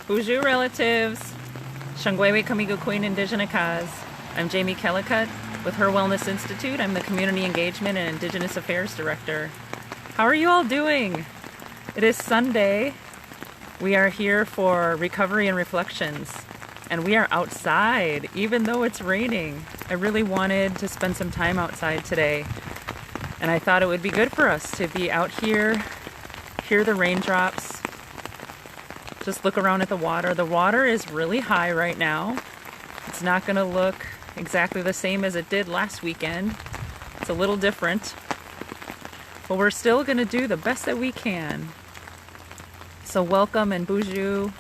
Bonjour relatives. Shangwewe Kamigo Queen Indigenous. I'm Jamie Kellicott with HIR Wellness Institute. I'm the Community Engagement and Indigenous Affairs Director. How are you all doing? It is Sunday. We are here for Recovery and Reflections. And we are outside, even though it's raining. I really wanted to spend some time outside today. And I thought it would be good for us to be out here, hear the raindrops, just look around at the water. The water is really high right now. It's not going to look exactly the same as it did last weekend. It's a little different. But we're still going to do the best that we can. So welcome and bonjour.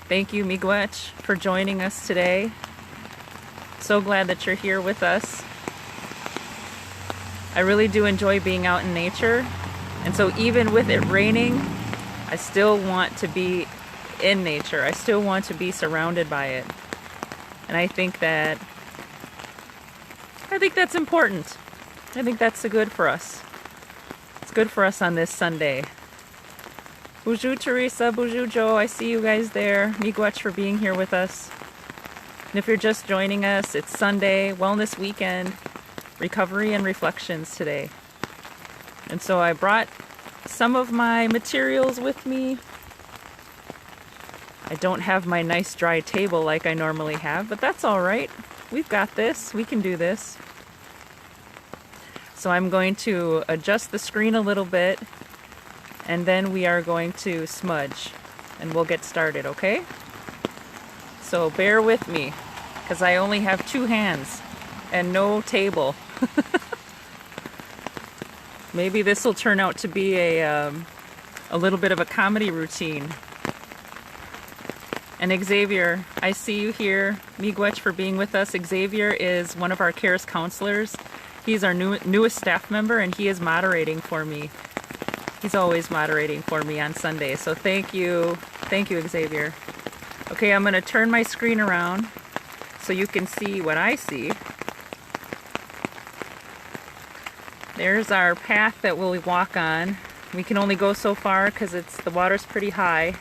Thank you, Miigwech, for joining us today. So glad that you're here with us. I really do enjoy being out in nature. And so even with it raining, I still want to be in nature. I still want to be surrounded by it. And I think that's important. I think that's good for us. It's good for us on this Sunday. Bonjour Teresa, bonjour Joe, I see you guys there. Miigwech for being here with us. And if you're just joining us, it's Sunday, Wellness Weekend, Recovery and Reflections today. And so I brought some of my materials with me. I don't have my nice dry table like I normally have, but that's all right. We've got this. We can do this. So I'm going to adjust the screen a little bit, and then we are going to smudge, and we'll get started, okay? So bear with me, because I only have 2 hands and no table. Maybe this will turn out to be a little bit of a comedy routine. And Xavier, I see you here. Miigwech for being with us. Xavier is one of our CARES counselors. He's our newest staff member, and he is moderating for me. He's always moderating for me on Sunday. So thank you. Thank you, Xavier. Okay, I'm going to turn my screen around so you can see what I see. There's our path that we'll walk on. We can only go so far because the water's pretty high.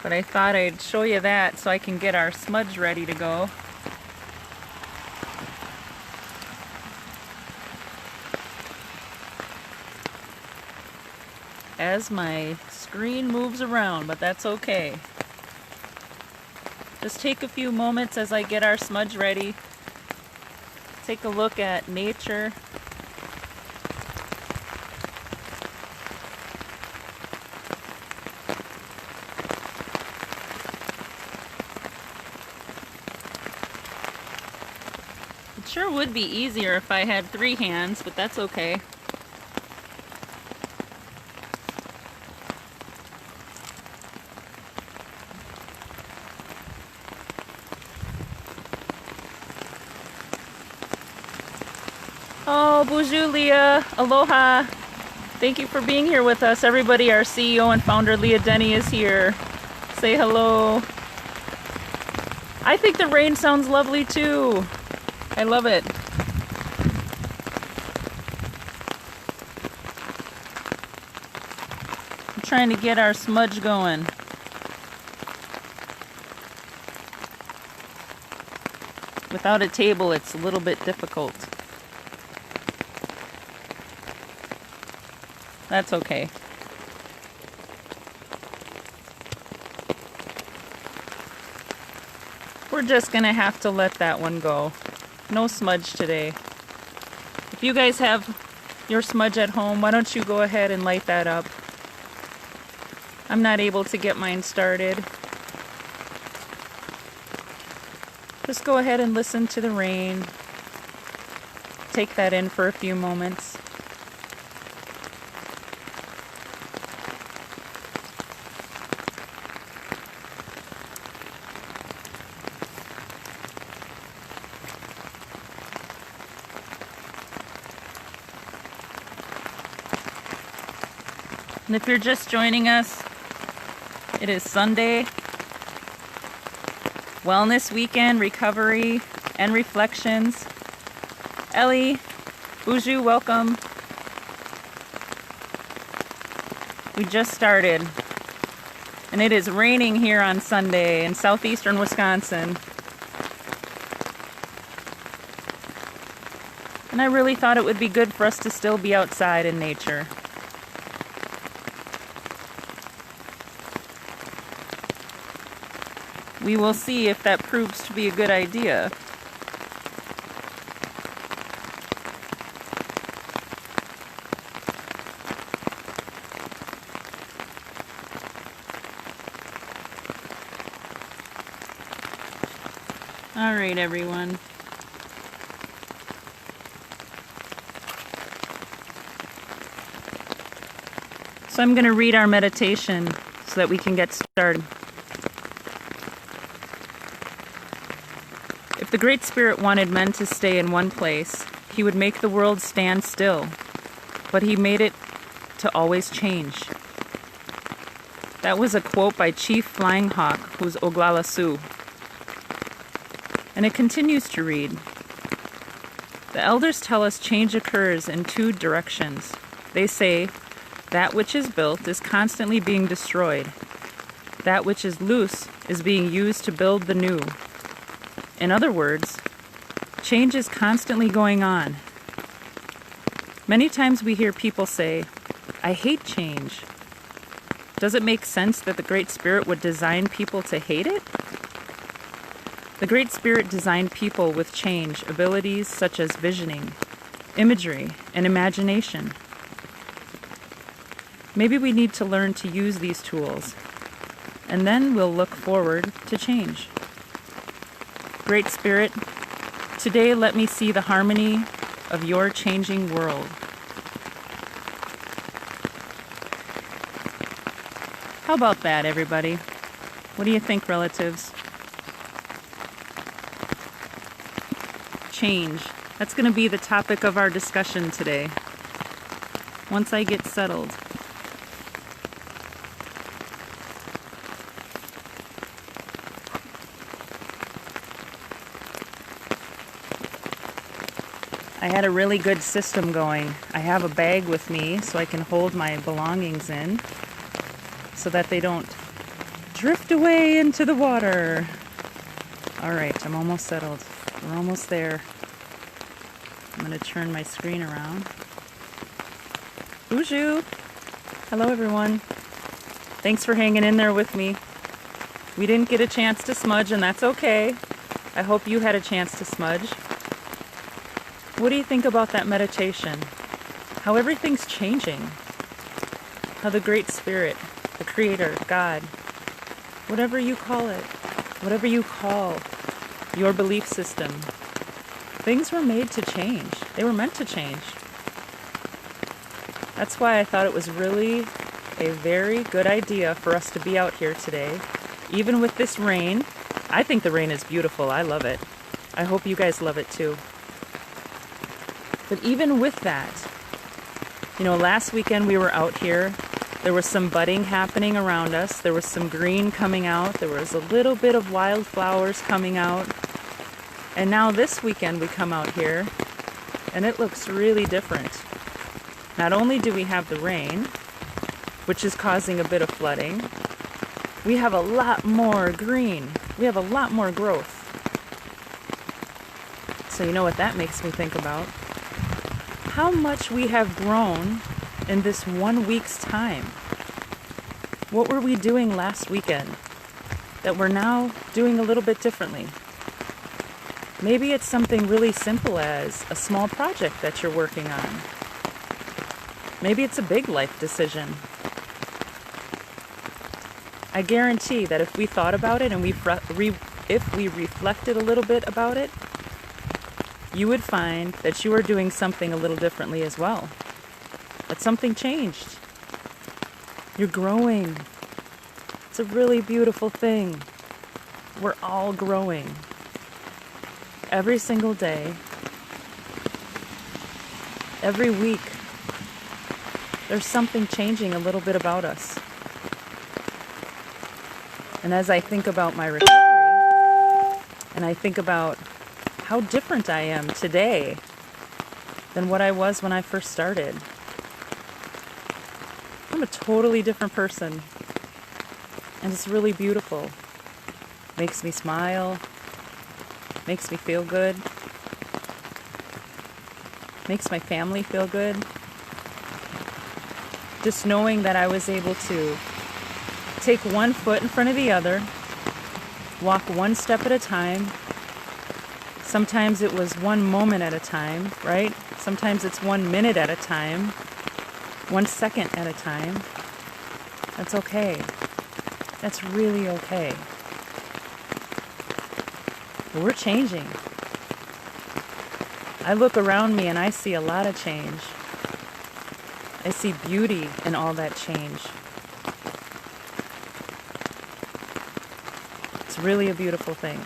But I thought I'd show you that so I can get our smudge ready to go. As my screen moves around, but that's okay. Just take a few moments as I get our smudge ready. Take a look at nature. It sure would be easier if I had 3 hands, but that's okay. Oh, bonjour Leah, aloha. Thank you for being here with us. Everybody, our CEO and founder Leah Denny is here. Say hello. I think the rain sounds lovely too. I love it. I'm trying to get our smudge going. Without a table, it's a little bit difficult. That's okay. We're just gonna have to let that one go. No smudge today. If you guys have your smudge at home, why don't you go ahead and light that up? I'm not able to get mine started. Just go ahead and listen to the rain. Take that in for a few moments. And if you're just joining us, it is Sunday, Wellness Weekend, Recovery and Reflections. Ellie, Uju, welcome. We just started. And it is raining here on Sunday in southeastern Wisconsin. And I really thought it would be good for us to still be outside in nature. We will see if that proves to be a good idea. All right, everyone. So I'm going to read our meditation so that we can get started. If the Great Spirit wanted men to stay in one place, he would make the world stand still, but he made it to always change. That was a quote by Chief Flying Hawk, who's Oglala Sioux. And it continues to read, the elders tell us change occurs in two directions. They say, that which is built is constantly being destroyed. That which is loose is being used to build the new. In other words, change is constantly going on. Many times we hear people say, I hate change. Does it make sense that the Great Spirit would design people to hate it? The Great Spirit designed people with change abilities such as visioning, imagery, and imagination. Maybe we need to learn to use these tools, and then we'll look forward to change. Great Spirit, today let me see the harmony of your changing world. How about that, everybody? What do you think, relatives? Change. That's going to be the topic of our discussion today. Once I get settled. I had a really good system going. I have a bag with me so I can hold my belongings in so that they don't drift away into the water. All right, I'm almost settled. We're almost there. I'm going to turn my screen around. Bonjour. Hello, everyone. Thanks for hanging in there with me. We didn't get a chance to smudge, and that's okay. I hope you had a chance to smudge. What do you think about that meditation? How everything's changing. How the Great Spirit, the Creator, God, whatever you call it, whatever you call your belief system, things were made to change. They were meant to change. That's why I thought it was really a very good idea for us to be out here today, even with this rain. I think the rain is beautiful. I love it. I hope you guys love it too. But even with that, last weekend we were out here. There was some budding happening around us. There was some green coming out. There was a little bit of wildflowers coming out. And now this weekend we come out here and it looks really different. Not only do we have the rain, which is causing a bit of flooding, we have a lot more green. We have a lot more growth. So you know what that makes me think about? How much we have grown in this 1 week's time. What were we doing last weekend that we're now doing a little bit differently? Maybe it's something really simple as a small project that you're working on. Maybe it's a big life decision. I guarantee that if we thought about it and if we reflected a little bit about it, you would find that you are doing something a little differently as well. That something changed. You're growing. It's a really beautiful thing. We're all growing. Every single day, every week, there's something changing a little bit about us. And as I think about my recovery, and I think about how different I am today than what I was when I first started, I'm a totally different person. And it's really beautiful. Makes me smile, makes me feel good, makes my family feel good. Just knowing that I was able to take one foot in front of the other, walk one step at a time. Sometimes it was one moment at a time, right? Sometimes it's 1 minute at a time, 1 second at a time. That's okay. That's really okay. But we're changing. I look around me and I see a lot of change. I see beauty in all that change. It's really a beautiful thing.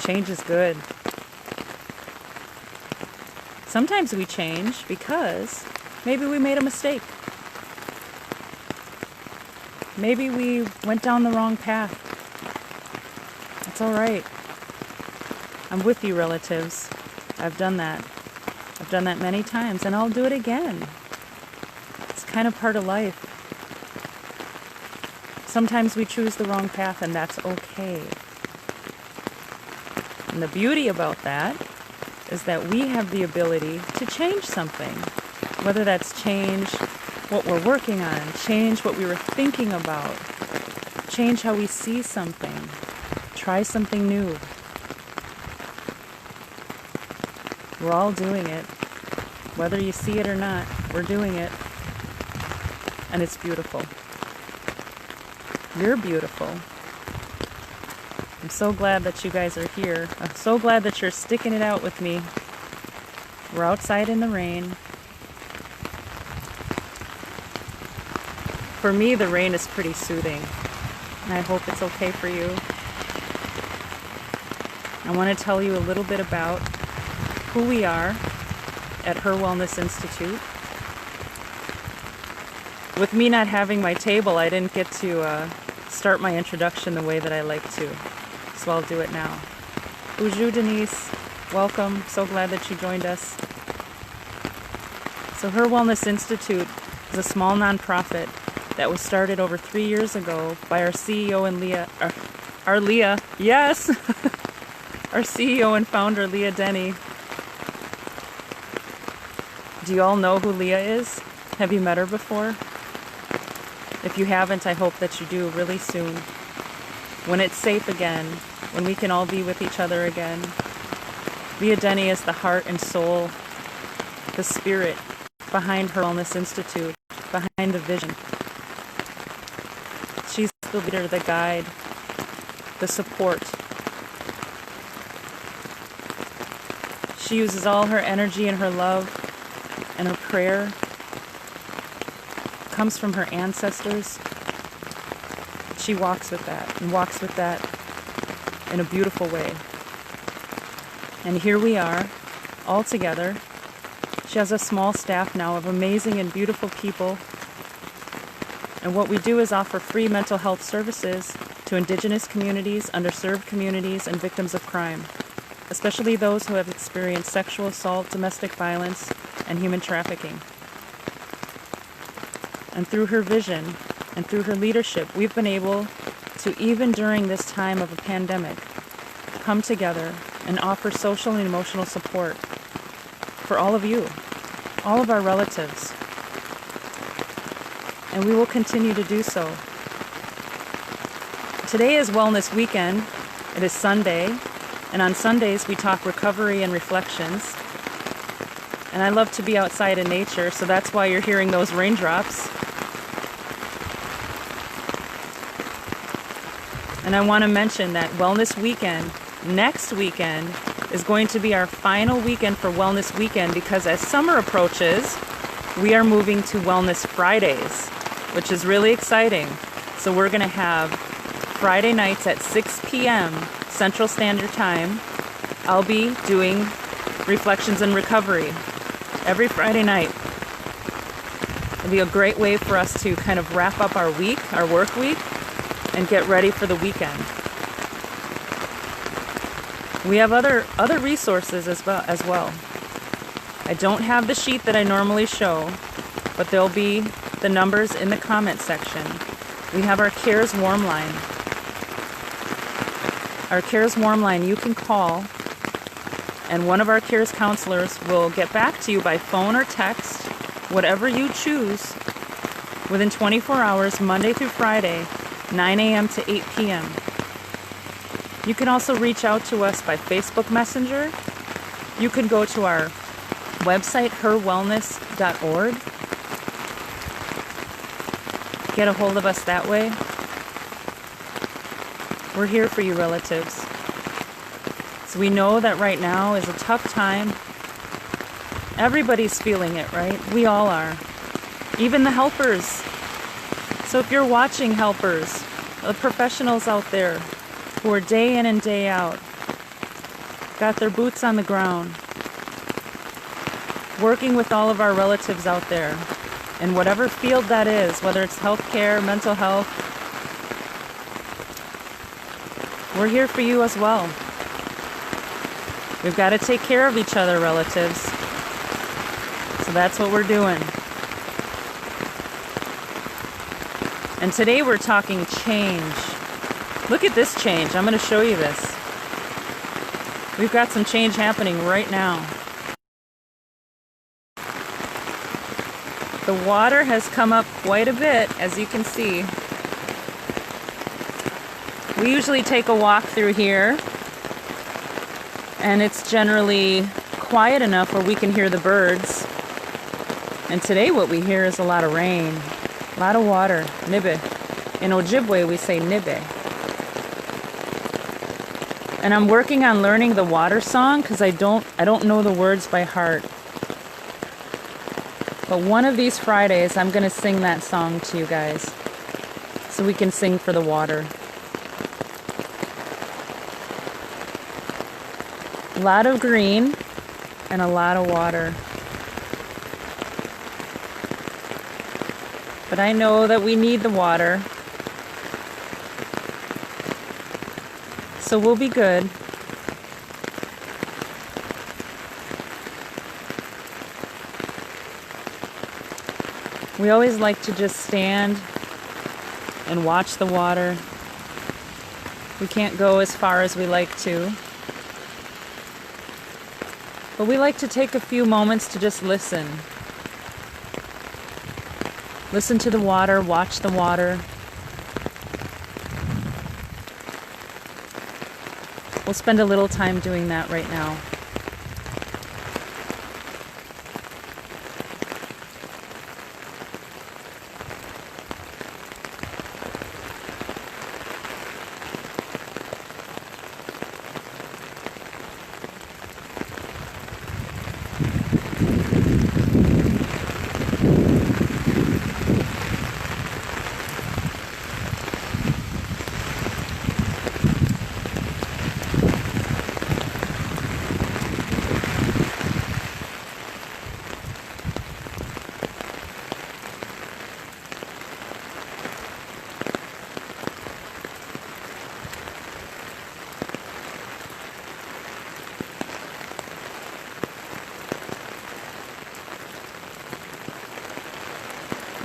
Change is good. Sometimes we change because maybe we made a mistake. Maybe we went down the wrong path. That's all right. I'm with you, relatives. I've done that. I've done that many times, and I'll do it again. It's kind of part of life. Sometimes we choose the wrong path, and that's okay. And the beauty about that is that we have the ability to change something. Whether that's change what we're working on, change what we were thinking about, change how we see something, try something new. We're all doing it. Whether you see it or not, we're doing it. And it's beautiful. You're beautiful. I'm so glad that you guys are here. I'm so glad that you're sticking it out with me. We're outside in the rain. For me, the rain is pretty soothing. And I hope it's okay for you. I want to tell you a little bit about who we are at HIR Wellness Institute. With me not having my table, I didn't get to start my introduction the way that I like to. So I'll do it now. Bonjour, Denise. Welcome. So glad that you joined us. So HIR Wellness Institute is a small nonprofit that was started over 3 years ago by our CEO and Leah, yes, our CEO and founder, Leah Denny. Do you all know who Leah is? Have you met her before? If you haven't, I hope that you do really soon. When it's safe again, when we can all be with each other again. Leah Denny is the heart and soul, the spirit behind HIR Wellness Institute, behind the vision. She's the leader, the guide, the support. She uses all her energy and her love and her prayer. Comes from her ancestors. She walks with that and walks with that in a beautiful way. And here we are, all together. She has a small staff now of amazing and beautiful people. And what we do is offer free mental health services to Indigenous communities, underserved communities, and victims of crime, especially those who have experienced sexual assault, domestic violence, and human trafficking. And through her vision and through her leadership, we've been able to, even during this time of a pandemic, come together and offer social and emotional support for all of you, all of our relatives. And we will continue to do so. Today is Wellness Weekend. It is Sunday, and on Sundays we talk recovery and reflections. And I love to be outside in nature, so that's why you're hearing those raindrops. And I want to mention that Wellness Weekend, next weekend, is going to be our final weekend for Wellness Weekend, because as summer approaches, we are moving to Wellness Fridays, which is really exciting. So we're going to have Friday nights at 6 p.m. Central Standard Time. I'll be doing reflections and recovery every Friday night. It'll be a great way for us to kind of wrap up our week, our work week, and get ready for the weekend. We have other resources as well. I don't have the sheet that I normally show, but there'll be the numbers in the comment section. We have our CARES warm line. Our CARES warm line, you can call, and one of our CARES counselors will get back to you by phone or text, whatever you choose, within 24 hours, Monday through Friday, 9 a.m. to 8 p.m. You can also reach out to us by Facebook Messenger. You can go to our website, HIRwellness.org. Get a hold of us that way. We're here for you, relatives. So we know that right now is a tough time. Everybody's feeling it, right? We all are. Even the helpers. So if you're watching, helpers, the professionals out there who are day in and day out, got their boots on the ground, working with all of our relatives out there in whatever field that is, whether it's healthcare, mental health, we're here for you as well. We've got to take care of each other, relatives. So that's what we're doing. And today we're talking change. Look at this change. I'm going to show you this. We've got some change happening right now. The water has come up quite a bit, as you can see. We usually take a walk through here, and it's generally quiet enough where we can hear the birds. And today what we hear is a lot of rain, a lot of water, nibe. In Ojibwe we say nibe. And I'm working on learning the water song because I don't know the words by heart. But one of these Fridays I'm going to sing that song to you guys so we can sing for the water. A lot of green and a lot of water. But I know that we need the water. So we'll be good. We always like to just stand and watch the water. We can't go as far as we like to. But we like to take a few moments to just listen. Listen to the water, watch the water. We'll spend a little time doing that right now.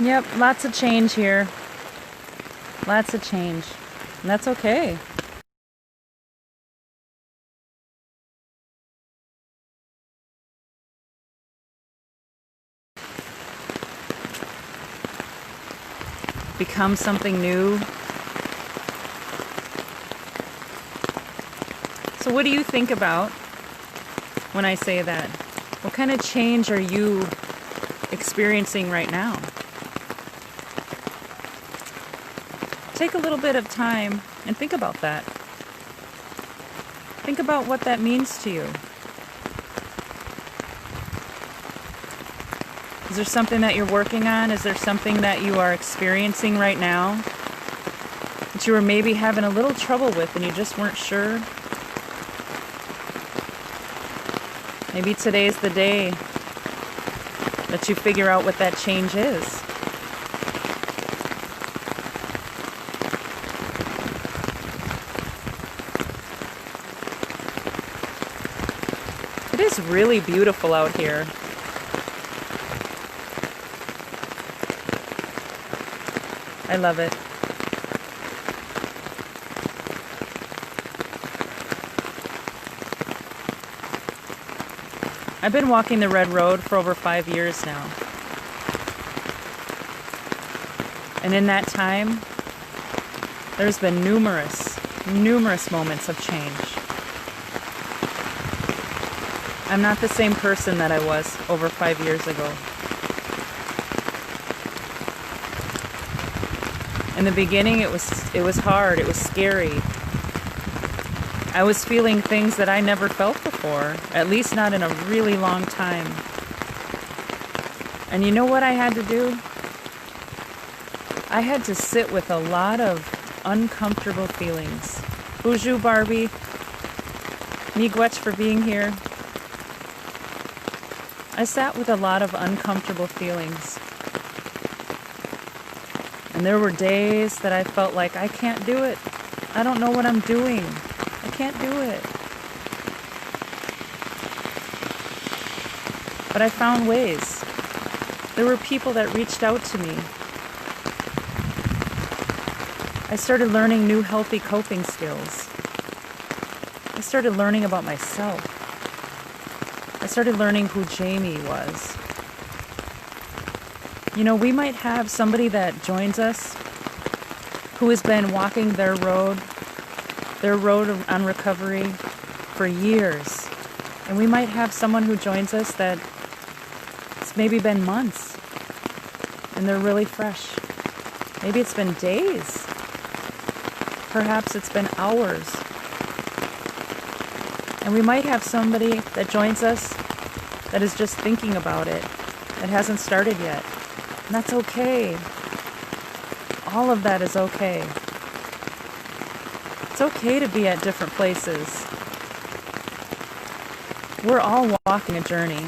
Yep, lots of change here. Lots of change. And that's okay. Become something new. So what do you think about when I say that? What kind of change are you experiencing right now? Take a little bit of time and think about that. Think about what that means to you. Is there something that you're working on? Is there something that you are experiencing right now that you were maybe having a little trouble with and you just weren't sure? Maybe today's the day that you figure out what that change is. It is really beautiful out here. I love it. I've been walking the red road for over 5 years now. And in that time, there's been numerous moments of change. I'm not the same person that I was over 5 years ago. In the beginning, it was hard, it was scary. I was feeling things that I never felt before, at least not in a really long time. And you know what I had to do? I had to sit with a lot of uncomfortable feelings. Bonjour, Barbie. Miigwech for being here. I sat with a lot of uncomfortable feelings. And there were days that I felt like I can't do it. I don't know what I'm doing. I can't do it. But I found ways. There were people that reached out to me. I started learning new healthy coping skills. I started learning about myself. I started learning who Jamie was. You know, we might have somebody that joins us who has been walking their road on recovery for years. And we might have someone who joins us that it's maybe been months and they're really fresh. Maybe it's been days. Perhaps it's been hours. And we might have somebody that joins us that is just thinking about it, that hasn't started yet. And that's okay. All of that is okay. It's okay to be at different places. We're all walking a journey.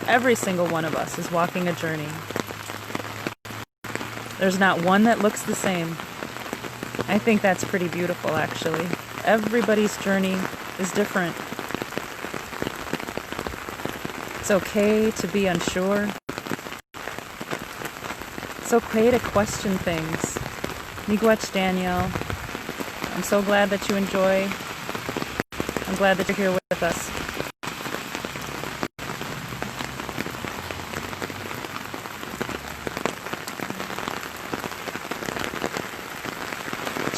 Every single one of us is walking a journey. There's not one that looks the same. I think that's pretty beautiful, actually. Everybody's journey is different. It's okay to be unsure. It's okay to question things. Miigwech, Danielle. I'm so glad that you enjoy. I'm glad that you're here with us.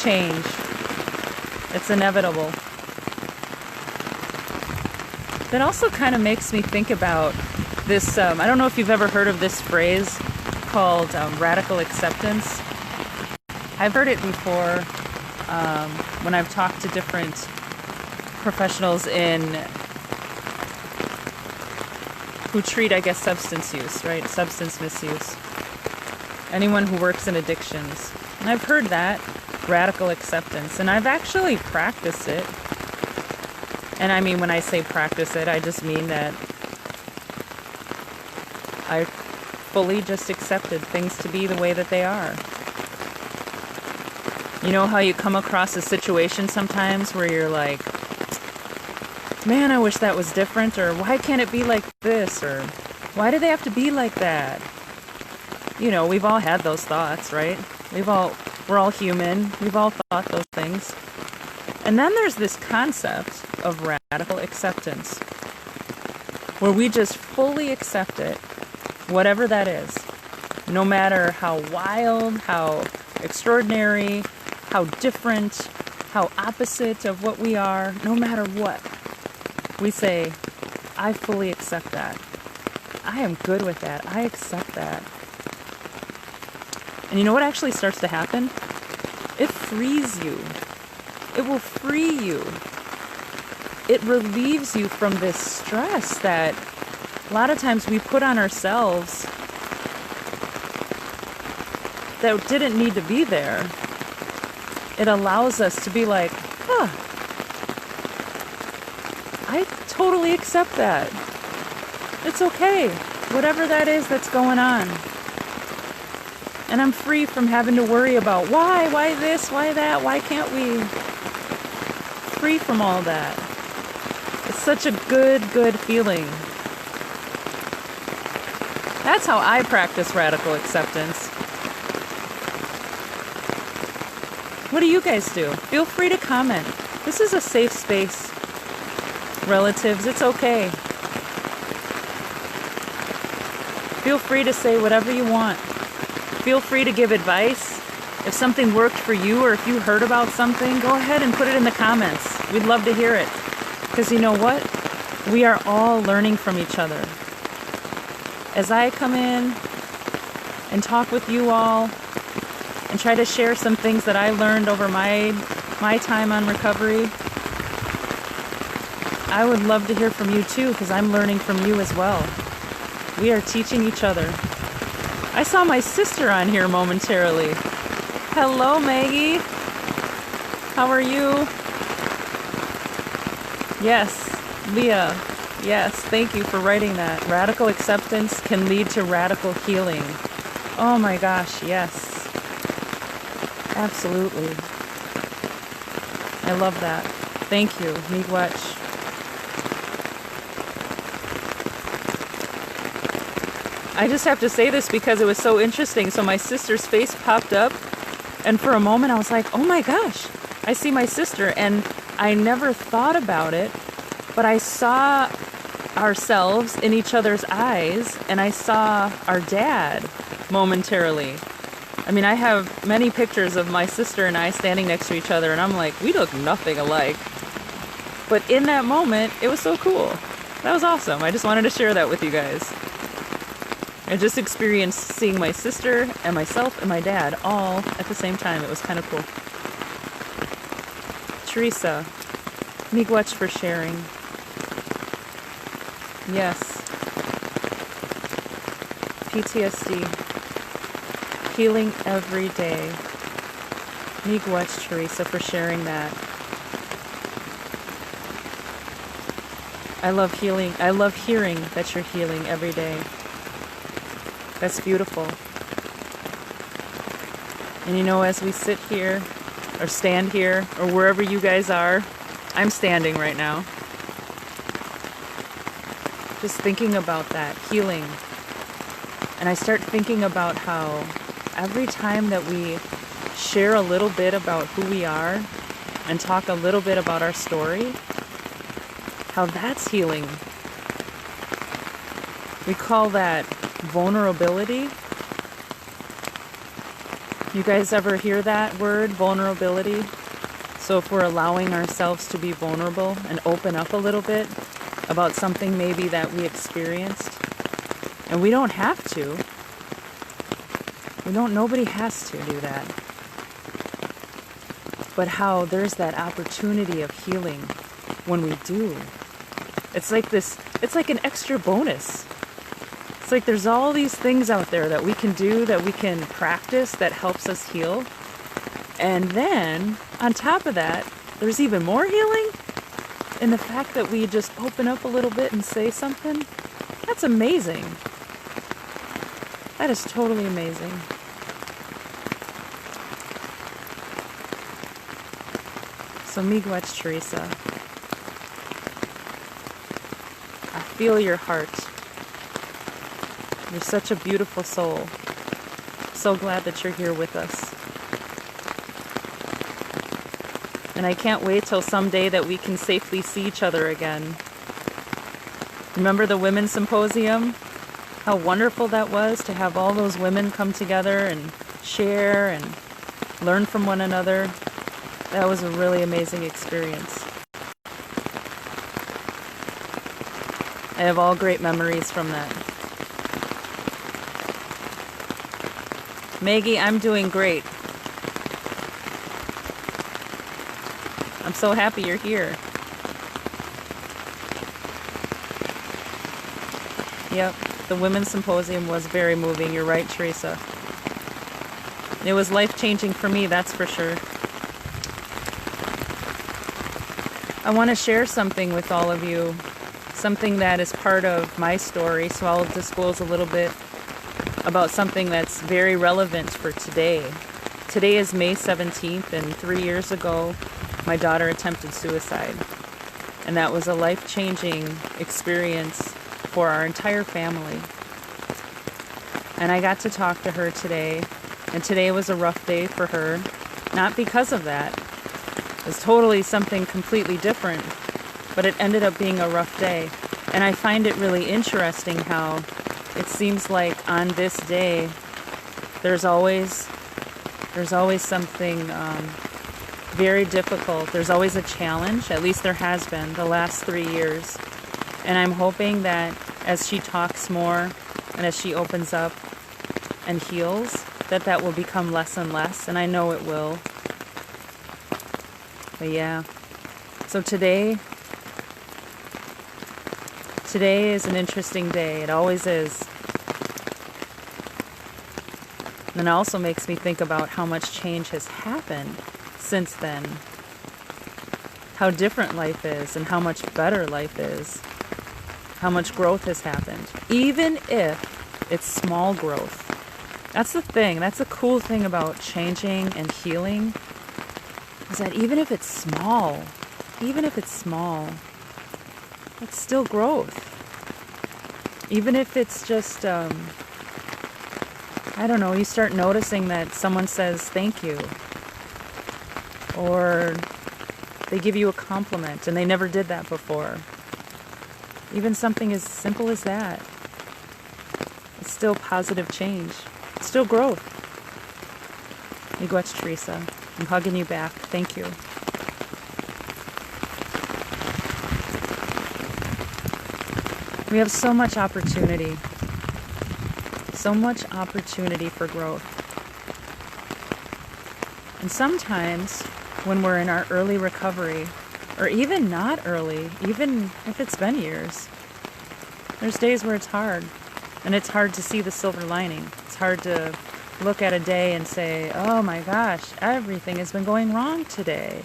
Change. It's inevitable. That also kind of makes me think about this, I don't know if you've ever heard of this phrase called radical acceptance. I've heard it before when I've talked to different professionals who treat, I guess, substance use, right? Substance misuse. Anyone who works in addictions. And I've heard that, radical acceptance, and I've actually practiced it. And I mean, when I say practice it, I just mean that I fully just accepted things to be the way that they are. You know how you come across a situation sometimes where you're like, man, I wish that was different, or why can't it be like this, or why do they have to be like that? You know, we've all had those thoughts, right? We're all human. We've all thought those things. And then there's this concept of radical acceptance, where we just fully accept it, whatever that is, no matter how wild, how extraordinary, how different, how opposite of what we are, no matter what. We say, I fully accept that. I am good with that. I accept that. And you know what actually starts to happen? It frees you. It will free you. It relieves you from this stress that a lot of times we put on ourselves that didn't need to be there. It allows us to be like, I totally accept that. It's okay. Whatever that is that's going on. And I'm free from having to worry about why this, why that, why can't we? Free from all that. It's such a good feeling. That's how I practice radical acceptance. What do you guys do? Feel free to comment. This is a safe space. Relatives, it's okay. Feel free to say whatever you want. Feel free to give advice. If something worked for you or if you heard about something, go ahead and put it in the comments. We'd love to hear it. Because you know what? We are all learning from each other. As I come in and talk with you all and try to share some things that I learned over my time on recovery, I would love to hear from you too, because I'm learning from you as well. We are teaching each other. I saw my sister on here momentarily. Hello, Maggie. How are you? Yes, Leah. Yes, thank you for writing that. Radical acceptance can lead to radical healing. Oh my gosh, yes. Absolutely. I love that. Thank you, Miigwech. I just have to say this because it was so interesting. So my sister's face popped up, and for a moment I was like, oh my gosh, I see my sister. And I never thought about it, but I saw ourselves in each other's eyes, and I saw our dad momentarily. I mean, I have many pictures of my sister and I standing next to each other, and I'm like, we look nothing alike. But in that moment, it was so cool. That was awesome. I just wanted to share that with you guys. I just experienced seeing my sister and myself and my dad all at the same time. It was kind of cool. Teresa, Miigwech for sharing. Yes. PTSD. Healing every day. Miigwech, Teresa, for sharing that. I love healing. I love hearing that you're healing every day. That's beautiful. And you know, as we sit here, or stand here, or wherever you guys are, I'm standing right now. Just thinking about that, healing. And I start thinking about how every time that we share a little bit about who we are and talk a little bit about our story, how that's healing. We call that vulnerability. You guys ever hear that word, vulnerability? So if we're allowing ourselves to be vulnerable and open up a little bit about something maybe that we experienced, and we don't have to. Nobody has to do that. But how there's that opportunity of healing when we do. It's like an extra bonus. It's like there's all these things out there that we can do, that we can practice, that helps us heal. And then, on top of that, there's even more healing in the fact that we just open up a little bit and say something. That's amazing. That is totally amazing. So Miigwech, Teresa. I feel your heart. You're such a beautiful soul. So glad that you're here with us. And I can't wait till someday that we can safely see each other again. Remember the Women's Symposium? How wonderful that was to have all those women come together and share and learn from one another. That was a really amazing experience. I have all great memories from that. Maggie, I'm doing great. I'm so happy you're here. Yep, the Women's Symposium was very moving. You're right, Teresa. It was life-changing for me, that's for sure. I want to share something with all of you, something that is part of my story, so I'll disclose a little bit about something that's very relevant for today. Today is May 17th, and 3 years ago, my daughter attempted suicide. And that was a life-changing experience for our entire family. And I got to talk to her today, and today was a rough day for her. Not because of that. It was totally something completely different, but it ended up being a rough day. And I find it really interesting how it seems like on this day, there's always something very difficult. There's always a challenge. At least there has been the last 3 years. And I'm hoping that as she talks more and as she opens up and heals, that will become less and less. And I know it will. But yeah. So today is an interesting day. It always is. And it also makes me think about how much change has happened since then. How different life is and how much better life is. How much growth has happened. Even if it's small growth. That's the thing. That's the cool thing about changing and healing. Is that even if it's small, it's still growth. Even if it's just, I don't know, you start noticing that someone says thank you. Or they give you a compliment and they never did that before. Even something as simple as that. It's still positive change. It's still growth. Miigwech, Teresa. I'm hugging you back. Thank you. We have so much opportunity. So much opportunity for growth. And sometimes when we're in our early recovery, or even not early, even if it's been years, there's days where it's hard. And it's hard to see the silver lining. It's hard to look at a day and say, oh my gosh, everything has been going wrong today.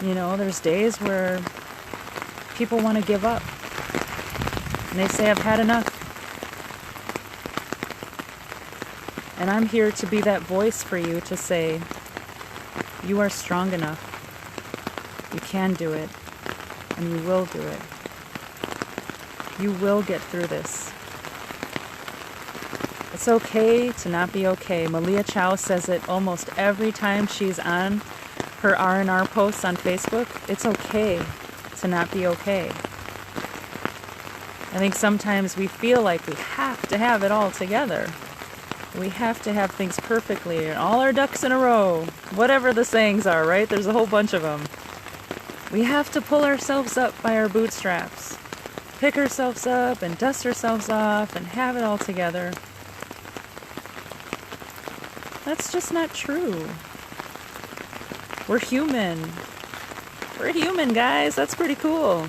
You know, there's days where people want to give up. And they say, I've had enough. And I'm here to be that voice for you to say, you are strong enough. You can do it. And you will do it. You will get through this. It's okay to not be okay. Malia Chow says it almost every time she's on her R&R posts on Facebook. It's okay to not be okay. I think sometimes we feel like we have to have it all together. We have to have things perfectly, and all our ducks in a row. Whatever the sayings are, right? There's a whole bunch of them. We have to pull ourselves up by our bootstraps. Pick ourselves up and dust ourselves off and have it all together. That's just not true. We're human. We're human, guys. That's pretty cool.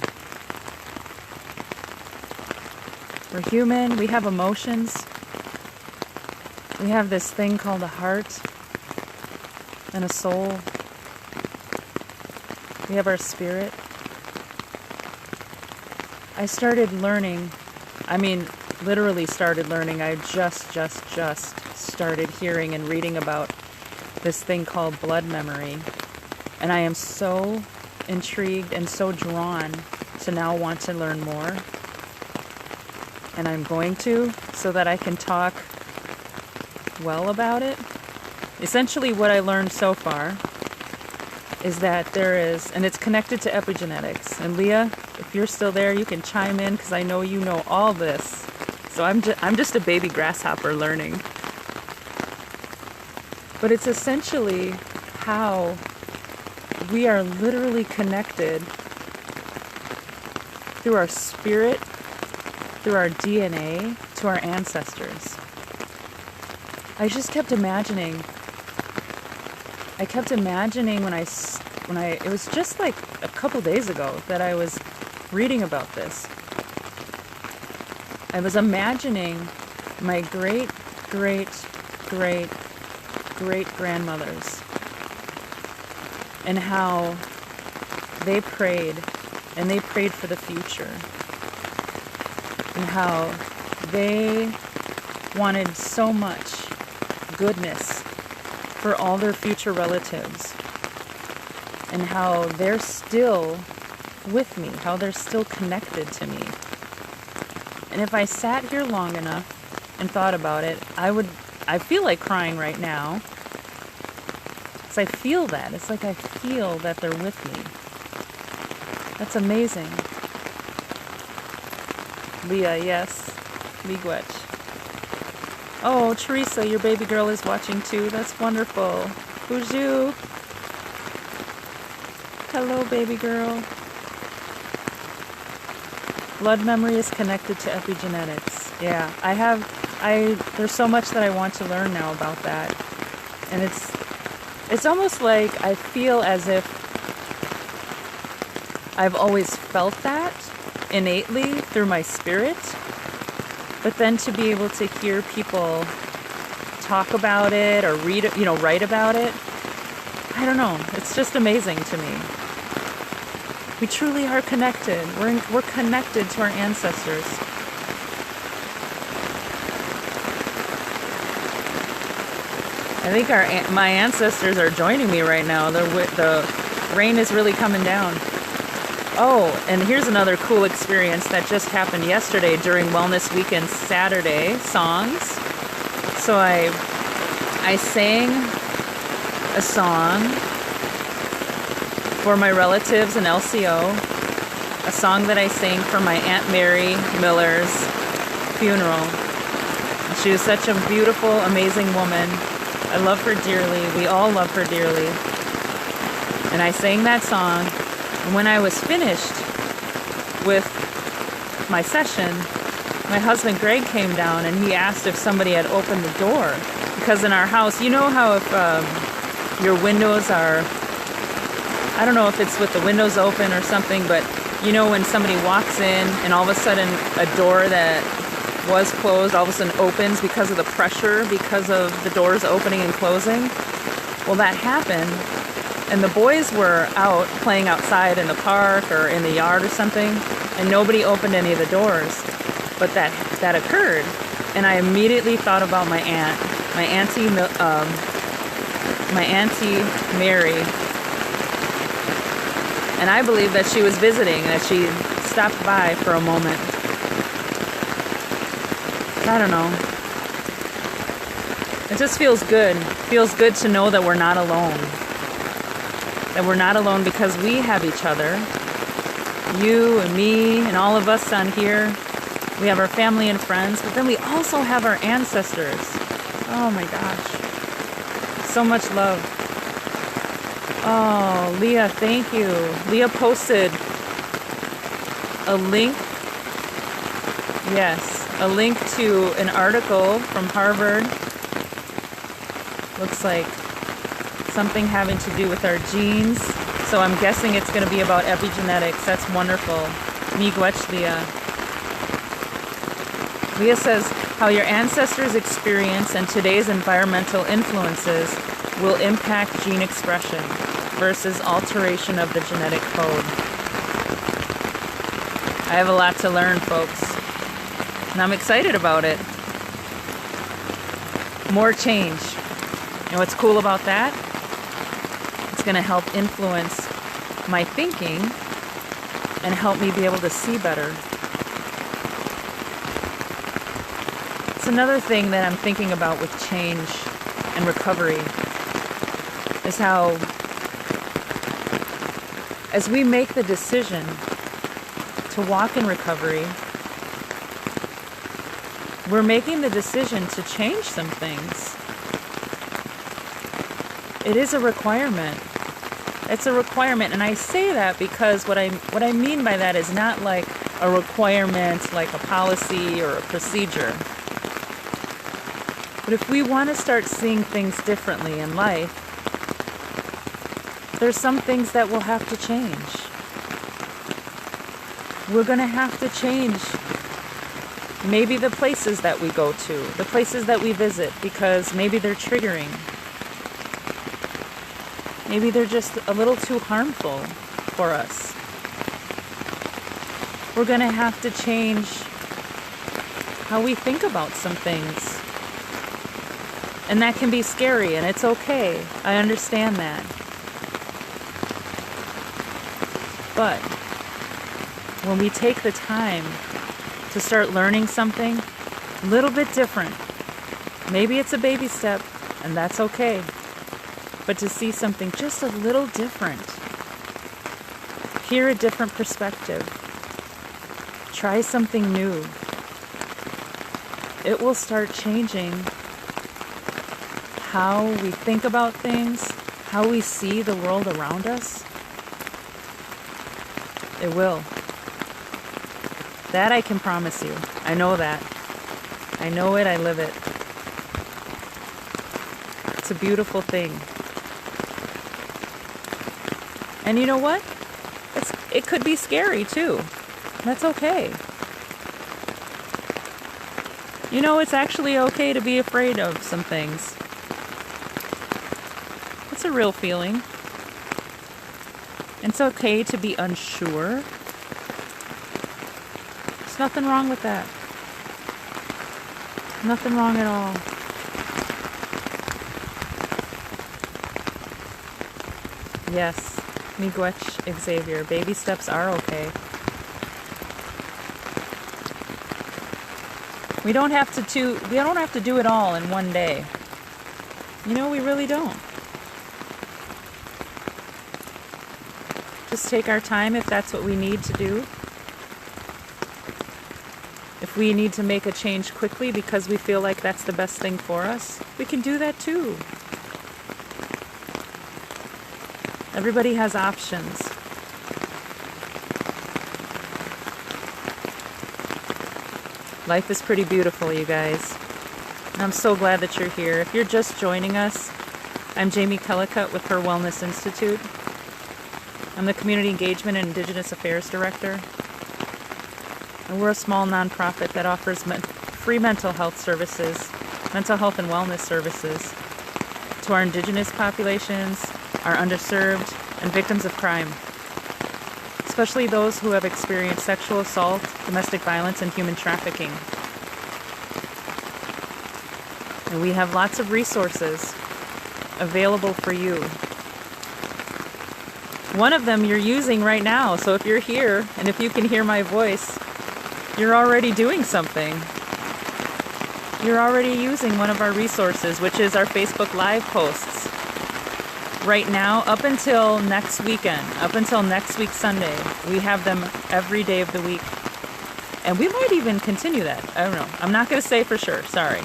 We're human. We have emotions. We have this thing called a heart and a soul. We have our spirit. I started learning, literally started learning. I just started hearing and reading about this thing called blood memory. And I am so intrigued and so drawn to now want to learn more. And I'm going to, so that I can talk well about it. Essentially what I learned so far is that there is, and it's connected to epigenetics. And Leah, if you're still there, you can chime in because I know you know all this. So I'm just a baby grasshopper learning. But it's essentially how we are literally connected through our spirit, through our DNA, to our ancestors. I just kept imagining. I kept imagining when it was just like a couple days ago that I was reading about this. I was imagining my great grandmothers and how they prayed, and they prayed for the future, and how they wanted so much goodness for all their future relatives, and how they're still with me, how they're still connected to me. And if I sat here long enough and thought about it, I feel like crying right now. Because I feel that. It's like I feel that they're with me. That's amazing. Leah, yes. Miigwech. Oh, Teresa, your baby girl is watching too. That's wonderful. Buju. Hello, baby girl. Blood memory is connected to epigenetics. Yeah, there's so much that I want to learn now about that. And it's almost like I feel as if I've always felt that innately through my spirit. But then to be able to hear people talk about it or read it, write about it, I don't know. It's just amazing to me. We truly are connected. We're connected to our ancestors. I think my ancestors are joining me right now. The rain is really coming down. Oh, and here's another cool experience that just happened yesterday during Wellness Weekend Saturday songs. So I sang a song for my relatives in LCO, a song that I sang for my Aunt Mary Miller's funeral. She was such a beautiful, amazing woman. I love her dearly. We all love her dearly. And I sang that song. And when I was finished with my session, my husband Greg came down and he asked if somebody had opened the door. Because in our house, you know how if your windows are, I don't know if it's with the windows open or something, but you know when somebody walks in and all of a sudden a door that was closed all of a sudden opens because of the pressure, because of the doors opening and closing? Well, that happened. And the boys were out playing outside in the park or in the yard or something, and nobody opened any of the doors. But that occurred, and I immediately thought about my aunt, my auntie Mary, and I believe that she was visiting, that she stopped by for a moment. I don't know. It just feels good. It feels good to know that we're not alone. That we're not alone because we have each other. You and me and all of us on here. We have our family and friends, but then we also have our ancestors. Oh my gosh. So much love. Oh, Leah, thank you. Leah posted a link. Yes, a link to an article from Harvard. Looks like something having to do with our genes. So I'm guessing it's going to be about epigenetics. That's wonderful. Miigwech, Leah. Leah says, how your ancestors' experience and today's environmental influences will impact gene expression versus alteration of the genetic code. I have a lot to learn, folks. And I'm excited about it. More change. You know what's cool about that? It's going to help influence my thinking and help me be able to see better. It's another thing that I'm thinking about with change and recovery is how, as we make the decision to walk in recovery, we're making the decision to change some things. It is a requirement. It's a requirement, and I say that because what I mean by that is not like a requirement, like a policy or a procedure. But if we want to start seeing things differently in life, there's some things that will have to change. We're going to have to change maybe the places that we go to, the places that we visit, because maybe they're triggering. Maybe they're just a little too harmful for us. We're going to have to change how we think about some things. And that can be scary, and it's okay. I understand that. But when we take the time to start learning something a little bit different, maybe it's a baby step, and that's okay. But to see something just a little different, hear a different perspective, try something new, it will start changing how we think about things, how we see the world around us. It will. That I can promise you. I know that. I know it, I live it. It's a beautiful thing. And you know what? It could be scary too. That's okay. You know, it's actually okay to be afraid of some things. It's a real feeling. It's okay to be unsure. There's nothing wrong with that. Nothing wrong at all. Yes, miigwech Xavier. Baby steps are okay. We don't have to do it all in one day. You know, we really don't. Just take our time if that's what we need to do. If we need to make a change quickly because we feel like that's the best thing for us, we can do that too. Everybody has options. Life is pretty beautiful, you guys. And I'm so glad that you're here. If you're just joining us, I'm Jamie Kellicutt with HIR Wellness Institute. I'm the Community Engagement and Indigenous Affairs Director. And we're a small nonprofit that offers free mental health services, mental health and wellness services to our Indigenous populations, our underserved, and victims of crime, especially those who have experienced sexual assault, domestic violence, and human trafficking. And we have lots of resources available for you. One of them you're using right now, so if you're here and if you can hear my voice, you're already doing something. You're already using one of our resources, which is our Facebook Live posts. Right now, up until next weekend, up until next week Sunday, we have them every day of the week. And we might even continue that. I don't know. I'm not going to say for sure. Sorry.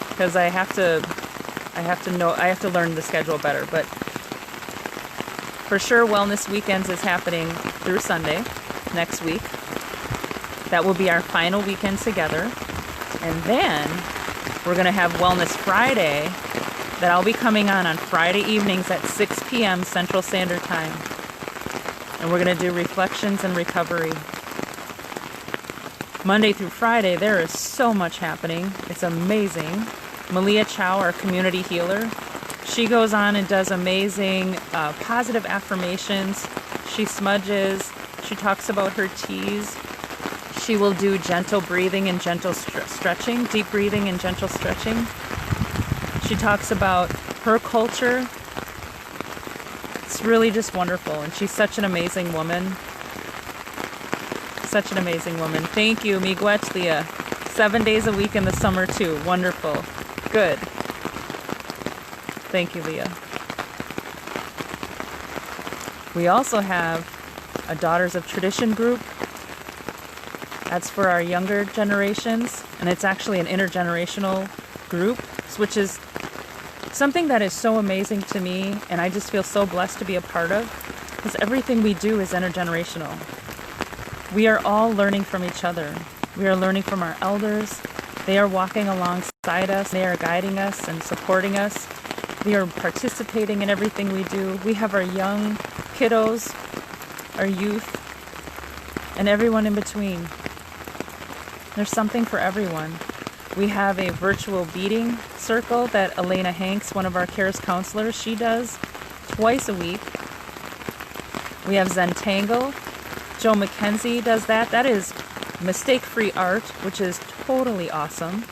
Because I have to learn the schedule better. But for sure, Wellness Weekends is happening through Sunday next week. That will be our final weekend together. And then we're going to have Wellness Friday that I'll be coming on Friday evenings at 6 p.m. Central Standard Time. And we're going to do reflections and recovery. Monday through Friday, there is so much happening. It's amazing. Malia Chow, our community healer, she goes on and does amazing positive affirmations. She smudges. She talks about her teas. She will do gentle breathing and gentle stretching, deep breathing and gentle stretching. She talks about her culture. It's really just wonderful. And she's such an amazing woman. Such an amazing woman. Thank you, miigwech Leah. 7 days a week in the summer too. Wonderful. Good. Thank you, Leah. We also have a Daughters of Tradition group. That's for our younger generations. And it's actually an intergenerational group, which is something that is so amazing to me, and I just feel so blessed to be a part of, because everything we do is intergenerational. We are all learning from each other. We are learning from our elders. They are walking alongside us. They are guiding us and supporting us. We are participating in everything we do. We have our young kiddos, our youth, and everyone in between. There's something for everyone. We have a virtual beading circle that Elena Hanks, one of our CARES counselors, she does twice a week. We have Zentangle. Joe McKenzie does that. That is mistake-free art, which is totally awesome.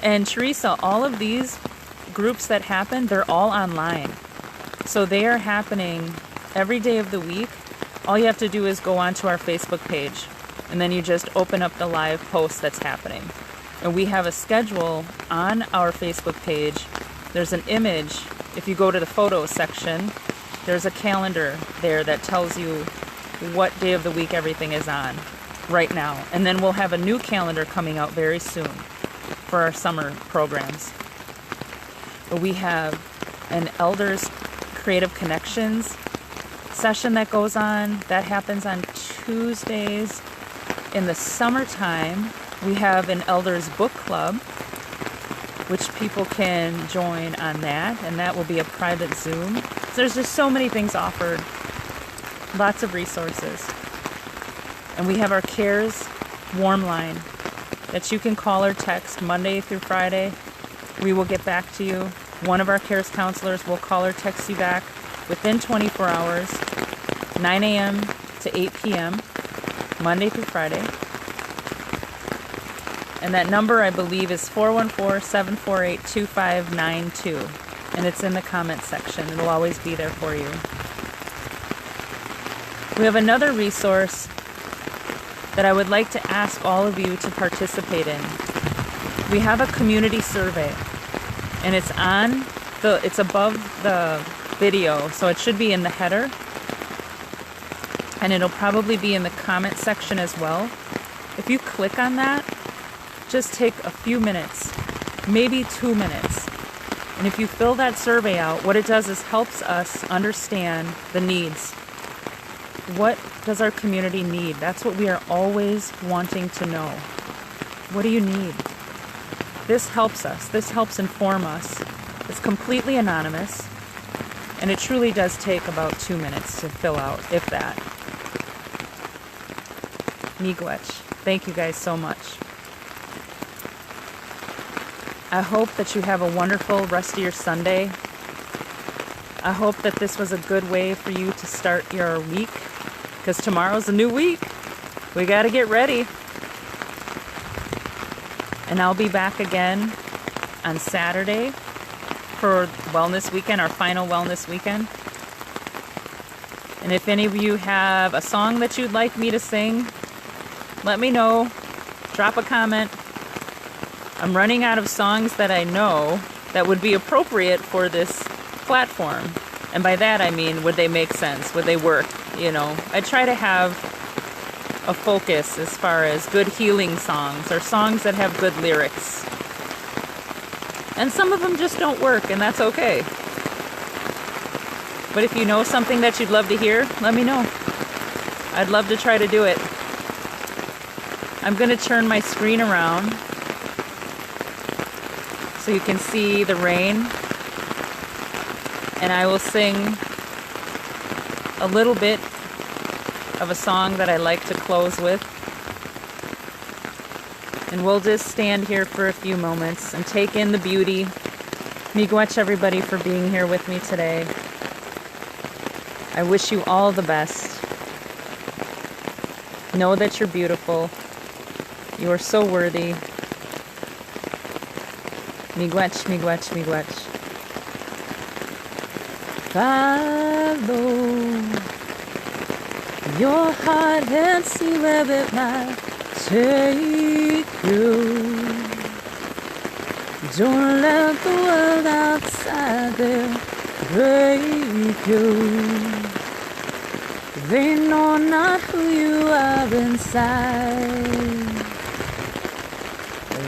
And Teresa, all of these groups that happen, they're all online. So they are happening every day of the week. All you have to do is go onto our Facebook page, and then you just open up the live post that's happening. And we have a schedule on our Facebook page. There's an image. If you go to the photos section, there's a calendar there that tells you what day of the week everything is on right now. And then we'll have a new calendar coming out very soon. for our summer programs. But we have an Elders Creative Connections session that goes on. That happens on Tuesdays. In the summertime, we have an Elders Book Club, which people can join on that, and that will be a private Zoom. So there's just so many things offered, lots of resources. And we have our CARES warm line that you can call or text Monday through Friday. We will get back to you. One of our CARES counselors will call or text you back within 24 hours, 9 a.m. to 8 p.m., Monday through Friday. And that number, I believe, is 414-748-2592. And it's in the comments section. It'll always be there for you. We have another resource that I would like to ask all of you to participate in. We have a community survey, and it's above the video, so it should be in the header, and it'll probably be in the comment section as well. If you click on that, just take a few minutes, maybe 2 minutes, and if you fill that survey out, what it does is helps us understand the needs. What does our community need? That's what we are always wanting to know. What do you need? This helps us. This helps inform us. It's completely anonymous, and it truly does take about 2 minutes to fill out, if that. Miigwech. Thank you guys so much. I hope that you have a wonderful rest of your Sunday. I hope that this was a good way for you to start your week, because tomorrow's a new week. We got to get ready. And I'll be back again on Saturday for Wellness Weekend, our final Wellness Weekend. And if any of you have a song that you'd like me to sing, let me know. Drop a comment. I'm running out of songs that I know that would be appropriate for this platform. And by that I mean, would they make sense? Would they work? You know, I try to have a focus as far as good healing songs or songs that have good lyrics. And some of them just don't work, and that's okay. But if you know something that you'd love to hear, let me know. I'd love to try to do it. I'm going to turn my screen around so you can see the rain. And I will sing a little bit of a song that I like to close with. And we'll just stand here for a few moments and take in the beauty. Miigwech everybody for being here with me today. I wish you all the best. Know that you're beautiful. You are so worthy. Miigwech, miigwech, miigwech. Follow your heart and see where it might take you. Don't let the world outside there break you. They know not who you are inside.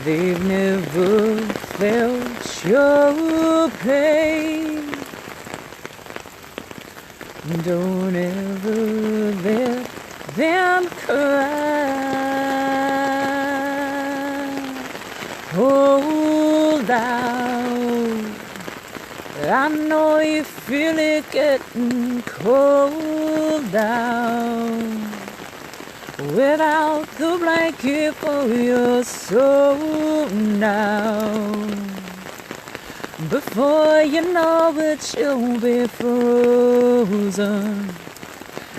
They've never felt your pain. Don't ever let them cry. Hold out. I know you feel it getting cold out. Without the blanket for your soul now. Before you know it, you'll be frozen.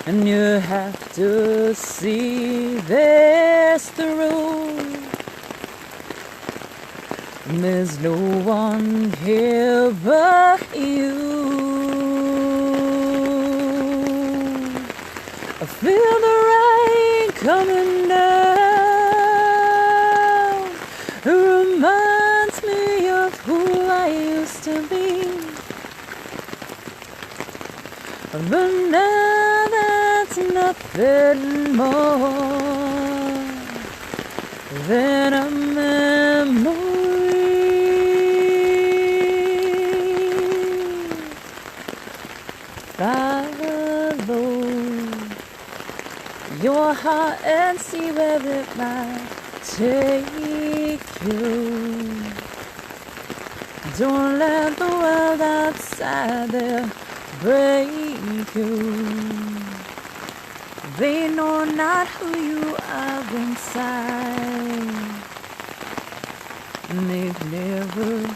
And you have to see this through. There's no one here but you. I feel the rain coming down. It reminds me of who I used to be. But now that's nothing more than a memory. your heart and see where it might take you. Don't let the world outside there break you. They know not who you are inside, and they've never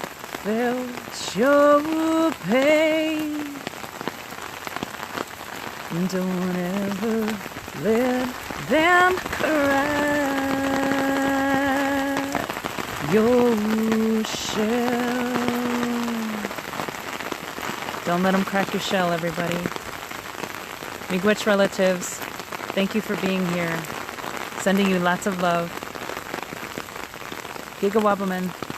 felt your pain. Don't ever let them crack your shell. Don't let them crack your shell, everybody. Miigwech relatives, thank you for being here. Sending you lots of love. Gigawabaman.